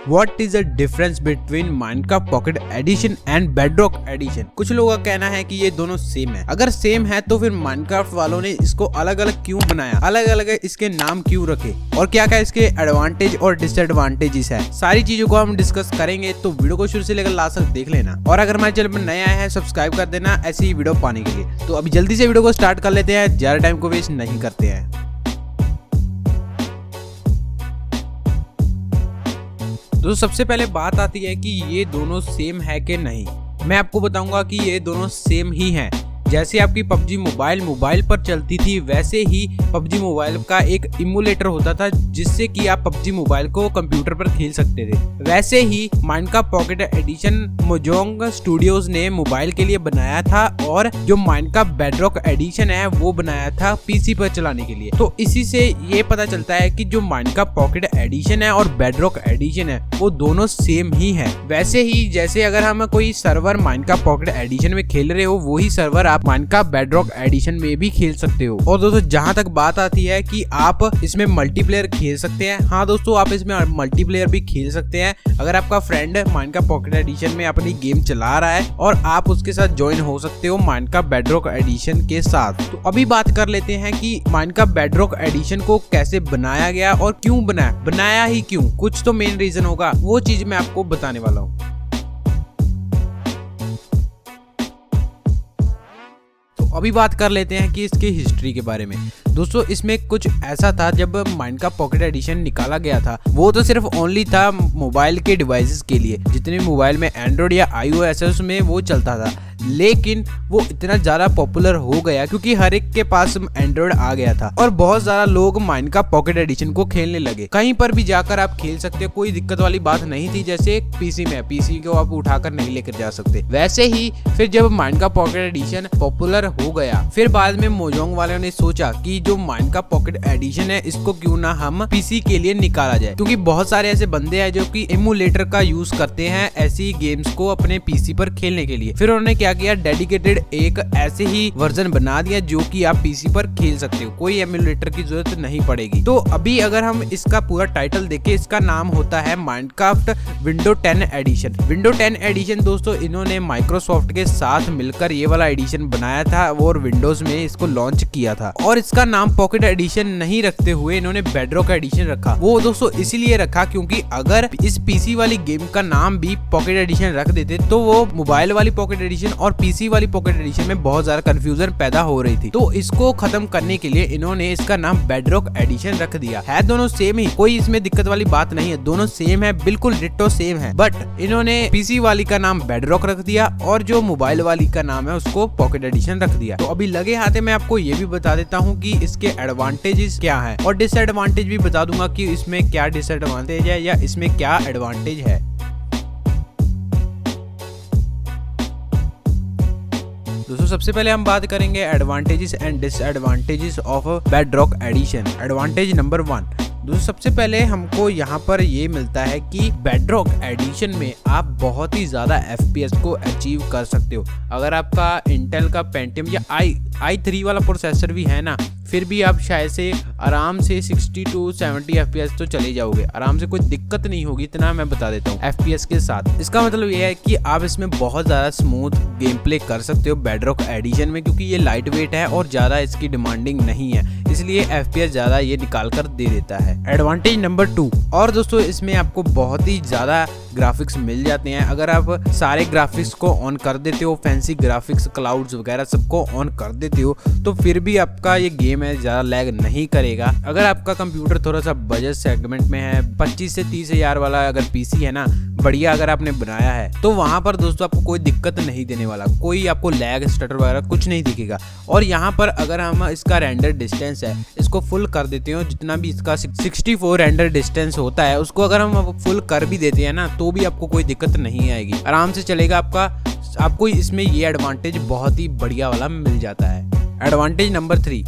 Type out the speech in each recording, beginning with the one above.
What is the difference between Minecraft pocket edition and Bedrock edition. कुछ लोगों का कहना है कि ये दोनों सेम है। अगर सेम है तो फिर माइनक्राफ्ट वालों ने इसको अलग अलग क्यों बनाया, अलग अलग इसके नाम क्यों रखे, और क्या क्या इसके एडवांटेज और डिसएडवांटेजेस है। सारी चीजों को हम डिस्कस करेंगे, तो वीडियो को शुरू से लेकर लास्ट तक देख लेना। और अगर हमारे चैनल पर नए आए हैं सब्सक्राइब कर देना ऐसी ही वीडियो पाने के लिए। तो अभी जल्दी से वीडियो को स्टार्ट कर लेते हैं, ज्यादा टाइम को वेस्ट नहीं करते हैं। तो सबसे पहले बात आती है कि ये दोनों सेम है कि नहीं। मैं आपको बताऊंगा कि ये दोनों सेम ही हैं। जैसे आपकी पबजी मोबाइल पर चलती थी, वैसे ही पबजी मोबाइल का एक इमुलेटर होता था जिससे कि आप पबजी मोबाइल को कंप्यूटर पर खेल सकते थे। वैसे ही माइनक्राफ्ट पॉकेट एडिशन मोजोंग स्टूडियोज ने मोबाइल के लिए बनाया था, और जो माइनक्राफ्ट बेडरॉक एडिशन है वो बनाया था पीसी पर चलाने के लिए। तो इसी से ये पता चलता है कि जो माइनक्राफ्ट पॉकेट एडिशन है और बेडरॉक एडिशन है वो दोनों सेम ही है। वैसे ही जैसे अगर हम कोई सर्वर माइनक्राफ्ट पॉकेट एडिशन में खेल रहे हो, वही सर्वर आप माइनक्राफ्ट बेडरॉक एडिशन में भी खेल सकते हो। और दोस्तों जहां तक बात आती है कि आप इसमें मल्टीप्लेयर खेल सकते हैं, हाँ दोस्तों आप इसमें मल्टीप्लेयर भी खेल सकते हैं। अगर आपका फ्रेंड माइनक्राफ्ट पॉकेट एडिशन में अपनी गेम चला रहा है और आप उसके साथ ज्वाइन हो सकते हो माइनक्राफ्ट बेडरॉक एडिशन के साथ। तो अभी बात कर लेते हैं कि माइनक्राफ्ट बेडरॉक एडिशन को कैसे बनाया गया और क्यों बनाया ही क्यों। कुछ तो मेन रीजन होगा, वो चीज मैं आपको बताने वाला हूँ। अभी बात कर लेते हैं कि इसकी हिस्ट्री के बारे में। दोस्तों इसमें कुछ ऐसा था, जब माइनक्राफ्ट पॉकेट एडिशन निकाला गया था वो तो सिर्फ ओनली था मोबाइल के डिवाइसेस के लिए। जितने मोबाइल में एंड्रॉइड या iOS है उसमें वो चलता था, लेकिन वो इतना ज्यादा पॉपुलर हो गया क्योंकि हर एक के पास एंड्रॉइड आ गया था और बहुत ज्यादा लोग माइनक्राफ्ट पॉकेट एडिशन को खेलने लगे। कहीं पर भी जाकर आप खेल सकते हो, कोई दिक्कत वाली बात नहीं थी। जैसे पीसी में पीसी को आप उठाकर नहीं लेकर जा सकते, वैसे ही फिर जब माइनक्राफ्ट पॉकेट एडिशन पॉपुलर हो गया, फिर बाद में मोजोंग वालों ने सोचा कि जो माइनक्राफ्ट पॉकेट एडिशन है इसको क्यों ना हम पीसी के लिए निकाला जाए, क्योंकि बहुत सारे ऐसे बंदे हैं जो कि एमुलेटर का यूज करते हैं ऐसी गेम्स को अपने पीसी पर खेलने के लिए। फिर उन्होंने क्या किया, डेडिकेटेड एक ऐसे ही वर्जन बना दिया जो कि आप पीसी पर खेल सकते हो, कोई एमुलेटर की जरूरत नहीं पड़ेगी। तो अभी अगर हम इसका पूरा टाइटल देखें, इसका नाम होता है Minecraft window 10 edition. Window 10 edition दोस्तों इन्होंने माइक्रोसॉफ्ट के साथ मिलकर ये वाला एडिशन बनाया था और विंडोज में इसको लॉन्च किया था। और इसका नाम पॉकेट एडिशन नहीं रखते हुए इन्होंने बेडरॉक एडिशन रखा। वो दोस्तों इसीलिए रखा क्योंकि अगर इस पीसी वाली गेम का नाम भी पॉकेट एडिशन रख देते तो वो मोबाइल वाली पॉकेट एडिशन और पीसी वाली पॉकेट एडिशन में बहुत ज्यादा कंफ्यूजन पैदा हो रही थी। तो इसको खत्म करने के लिए इन्होंने इसका नाम बेडरॉक एडिशन रख दिया है। दोनों सेम ही, कोई इसमें दिक्कत वाली बात नहीं है, दोनों सेम है, बिल्कुल डिट्टो सेम है। बट इन्होंने पीसी वाली का नाम बेडरॉक रख दिया और जो मोबाइल वाली का नाम है उसको पॉकेट एडिशन रख दिया। तो अभी लगे हाथे मैं आपको ये भी बता देता हूँ कि इसके एडवांटेजेस क्या है और डिसएडवांटेज भी बता दूंगा कि इसमें क्या डिसएडवांटेज है या इसमें क्या एडवांटेज है। दोस्तों सबसे पहले हम बात करेंगे advantages and disadvantages of Bedrock edition. Advantage number 1, दोस्तों सबसे पहले हमको यहाँ पर ये मिलता है कि बेडरॉक एडिशन में आप बहुत ही ज्यादा FPS को अचीव कर सकते हो। अगर आपका इंटेल का पेंटियम या i3 वाला प्रोसेसर भी है ना, फिर भी आप शायद से आराम से 60 to 70 FPS तो चले जाओगे आराम से, कोई दिक्कत नहीं होगी, इतना मैं बता देता हूँ FPS के साथ। इसका मतलब ये है कि आप इसमें बहुत ज़्यादा स्मूथ गेम प्ले कर सकते हो बेडरॉक एडिशन में, क्योंकि ये लाइट वेट है और ज़्यादा इसकी डिमांडिंग नहीं है, इसलिए FPS ज़्यादा ये निकाल कर दे देता है। एडवांटेज नंबर 2, और दोस्तों इसमें आपको बहुत ही ज़्यादा ग्राफिक्स मिल जाते हैं। अगर आप सारे ग्राफिक्स को ऑन कर देते हो, फैंसी ग्राफिक्स क्लाउड्स वगैरह सबको ऑन कर देते हो, तो फिर भी आपका ये गेम है ज्यादा लैग नहीं करेगा। अगर आपका कंप्यूटर थोड़ा सा बजट सेगमेंट में है, 25 से 30 हजार वाला अगर पीसी है ना, बढ़िया अगर आपने बनाया है, तो वहां पर दोस्तों आपको कोई दिक्कत नहीं देने वाला, कोई आपको लैग स्टटर वगैरह कुछ नहीं दिखेगा। और यहाँ पर अगर हम इसका रेंडर डिस्टेंस है इसको फुल कर देते हो, जितना भी इसका 64 रेंडर डिस्टेंस होता है उसको अगर हम फुल कर भी देते हैं ना, तो भी आपको कोई दिक्कत नहीं आएगी, आराम से चलेगा आपको इसमें ये एडवांटेज बहुत ही बढ़िया वाला मिल जाता है। एडवांटेज नंबर 3,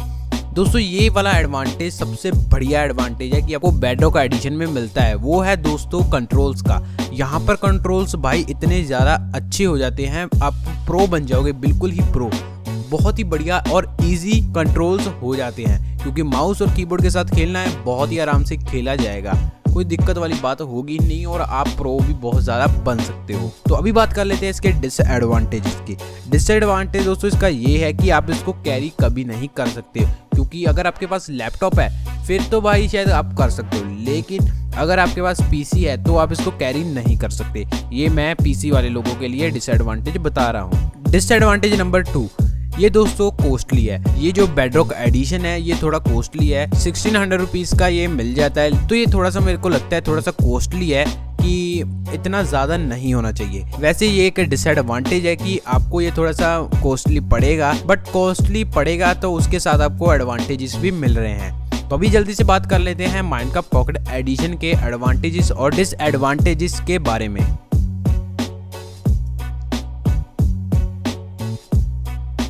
दोस्तों ये वाला एडवांटेज सबसे बढ़िया एडवांटेज है कि आपको बेडरॉक एडिशन में मिलता है, वो है दोस्तों कंट्रोल्स का। यहाँ पर कंट्रोल्स भाई इतने ज़्यादा अच्छे हो जाते हैं, आप प्रो बन जाओगे, बिल्कुल ही प्रो, बहुत ही बढ़िया और इजी कंट्रोल्स हो जाते हैं, क्योंकि माउस और कीबोर्ड के साथ खेलना है, बहुत ही आराम से खेला जाएगा। कोई दिक्कत वाली बात होगी नहीं और आप प्रो भी बहुत ज़्यादा बन सकते हो। तो अभी बात कर लेते हैं इसके डिसएडवांटेजेस की। डिसएडवांटेज दोस्तों इसका ये है कि आप इसको कैरी कभी नहीं कर सकते, क्योंकि अगर आपके पास लैपटॉप है फिर तो भाई शायद आप कर सकते हो, लेकिन अगर आपके पास पीसी है तो आप इसको कैरी नहीं कर सकते। ये मैं पीसी वाले लोगों के लिए डिसएडवांटेज बता रहा हूँ। डिसएडवांटेज नंबर 2, ये दोस्तों कॉस्टली है। ये जो बेडरॉक एडिशन है ये थोड़ा कॉस्टली है, 1600 रुपीज़ का ये मिल जाता है। तो ये थोड़ा सा मेरे को लगता है थोड़ा सा कॉस्टली है कि इतना ज़्यादा नहीं होना चाहिए। वैसे ये एक डिसएडवांटेज है कि आपको ये थोड़ा सा कॉस्टली पड़ेगा, बट कॉस्टली पड़ेगा तो उसके साथ आपको एडवांटेजेस भी मिल रहे हैं। तो अभी जल्दी से बात कर लेते हैं माइनक्राफ्ट पॉकेट एडिशन के एडवांटेजेस और डिसएडवांटेजेस के बारे में।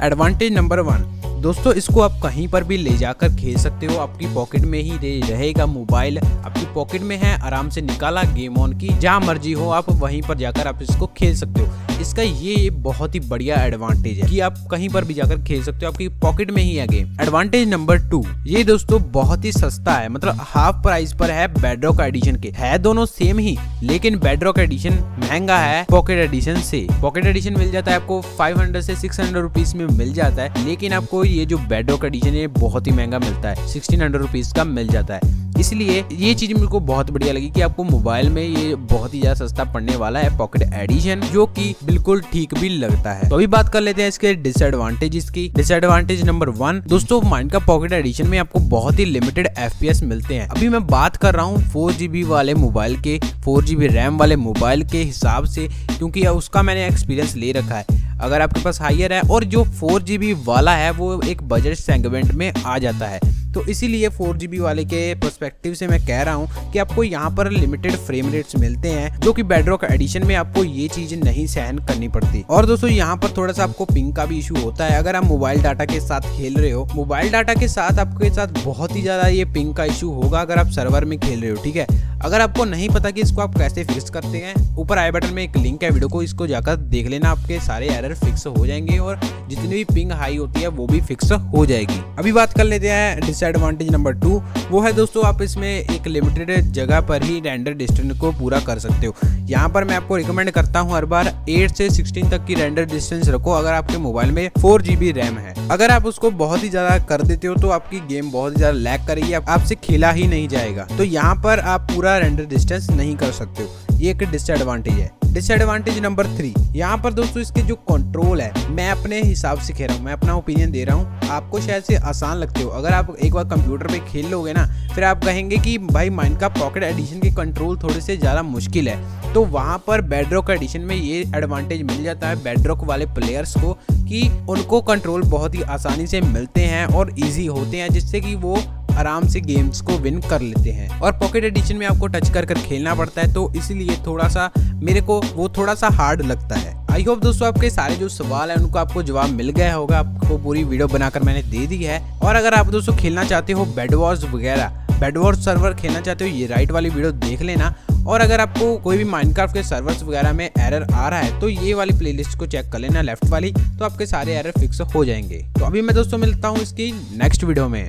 एडवांटेज नंबर 1, दोस्तों इसको आप कहीं पर भी ले जाकर खेल सकते हो, आपकी पॉकेट में ही रहेगा मोबाइल, आपकी पॉकेट में है, आराम से निकाला, गेम ऑन की, जहाँ मर्जी हो आप वहीं पर जाकर आप इसको खेल सकते हो। इसका ये बहुत ही बढ़िया एडवांटेज है कि आप कहीं पर भी जाकर खेल सकते हो, आपकी पॉकेट में ही है गेम। एडवांटेज नंबर 2, ये दोस्तों बहुत ही सस्ता है, मतलब हाफ प्राइस पर है बेडरॉक एडिशन के। है दोनों सेम ही, लेकिन बेडरॉक एडिशन महंगा है पॉकेट एडिशन से। पॉकेट एडिशन मिल जाता है आपको 500 से 600 रुपीज में मिल जाता है, लेकिन आपको ये जो बेडरॉक एडिशन है बहुत ही महंगा मिलता है, 1600 रुपीज का मिल जाता है। इसलिए ये चीज मेरे को बहुत बढ़िया लगी कि आपको मोबाइल में ये बहुत ही ज्यादा सस्ता पड़ने वाला है पॉकेट एडिशन, जो कि बिल्कुल ठीक भी लगता है। तो अभी बात कर लेते हैं इसके डिसएडवांटेजेस की। डिसएडवांटेज नंबर 1, दोस्तों माइनक्राफ्ट पॉकेट एडिशन में आपको बहुत ही लिमिटेड FPS मिलते हैं। अभी मैं बात कर रहा हूँ 4GB वाले मोबाइल के, 4GB रैम वाले मोबाइल के हिसाब से, क्योंकि उसका मैंने एक्सपीरियंस ले रखा है। अगर आपके पास हायर है और जो 4GB वाला है वो एक बजट सेगमेंट में आ जाता है, तो इसीलिए 4GB वाले के पर्सपेक्टिव से मैं कह रहा हूँ कि आपको यहाँ पर लिमिटेड फ्रेम रेट्स मिलते हैं, जो कि बेडरॉक एडिशन में आपको ये चीज़ नहीं सहन करनी पड़ती। और दोस्तों यहाँ पर थोड़ा सा आपको पिंग का भी इशू होता है अगर आप मोबाइल डाटा के साथ खेल रहे हो। मोबाइल डाटा के साथ आपके साथ बहुत ही ज़्यादा ये पिंग का इशू होगा अगर आप सर्वर में खेल रहे हो, ठीक है। अगर आपको नहीं पता कि इसको आप कैसे फिक्स करते हैं, ऊपर आई बटन में एक लिंक है वीडियो को, इसको जाकर देख लेना, आपके सारे एरर फिक्स हो जाएंगे और जितनी भी पिंग हाई होती है वो भी फिक्स हो जाएगी। अभी बात कर लेते हैं डिसएडवांटेज नंबर 2, वो है दोस्तों आप इसमें एक लिमिटेड जगह पर ही रेंडर डिस्टेंस को पूरा कर सकते हो। यहाँ पर मैं आपको रिकमेंड करता हूँ हर बार 8 से 16 तक की रेंडर डिस्टेंस रखो अगर आपके मोबाइल में 4GB रैम है। अगर आप उसको बहुत ही ज्यादा कर देते हो तो आपकी गेम बहुत ही ज्यादा लैग करेगी, आपसे खेला ही नहीं जाएगा। तो यहाँ पर आप पूरा रेंडर डिस्टेंस नहीं कर सकते हो, ये एक डिसएडवांटेज है। डिसएडवांटेज नंबर 3, यहाँ पर दोस्तों इसके जो कंट्रोल है, मैं अपने हिसाब से कह रहा हूँ, मैं अपना ओपिनियन दे रहा हूँ, आपको शायद से आसान लगते हो। अगर आप एक बार कंप्यूटर पे खेल लोगे ना, फिर आप कहेंगे कि भाई माइनक्राफ्ट पॉकेट एडिशन के कंट्रोल थोड़े से ज़्यादा मुश्किल है। तो वहाँ पर बेडरॉक एडिशन में ये एडवांटेज मिल जाता है बेडरॉक वाले प्लेयर्स को कि उनको कंट्रोल बहुत ही आसानी से मिलते हैं और ईजी होते हैं, जिससे कि वो आराम से गेम्स को विन कर लेते हैं। और पॉकेट एडिशन में आपको टच कर खेलना पड़ता है, तो इसलिए थोड़ा सा मेरे को वो थोड़ा सा हार्ड लगता है। आई होप दोस्तों आपके सारे जो सवाल है उनको आपको जवाब मिल गया होगा, आपको पूरी वीडियो बनाकर मैंने दे दी है। और अगर आप दोस्तों खेलना चाहते हो बेड वॉर्स वगैरह, बेड वॉर्स सर्वर खेलना चाहते हो, ये राइट वाली वीडियो देख लेना। और अगर आपको कोई भी माइनक्राफ्ट के सर्वर्स वगैरह में एरर आ रहा है तो ये वाली प्लेलिस्ट को चेक कर लेना, लेफ्ट वाली, तो आपके सारे एरर फिक्स हो जाएंगे। तो अभी मैं दोस्तों मिलता हूँ इसकी नेक्स्ट वीडियो में।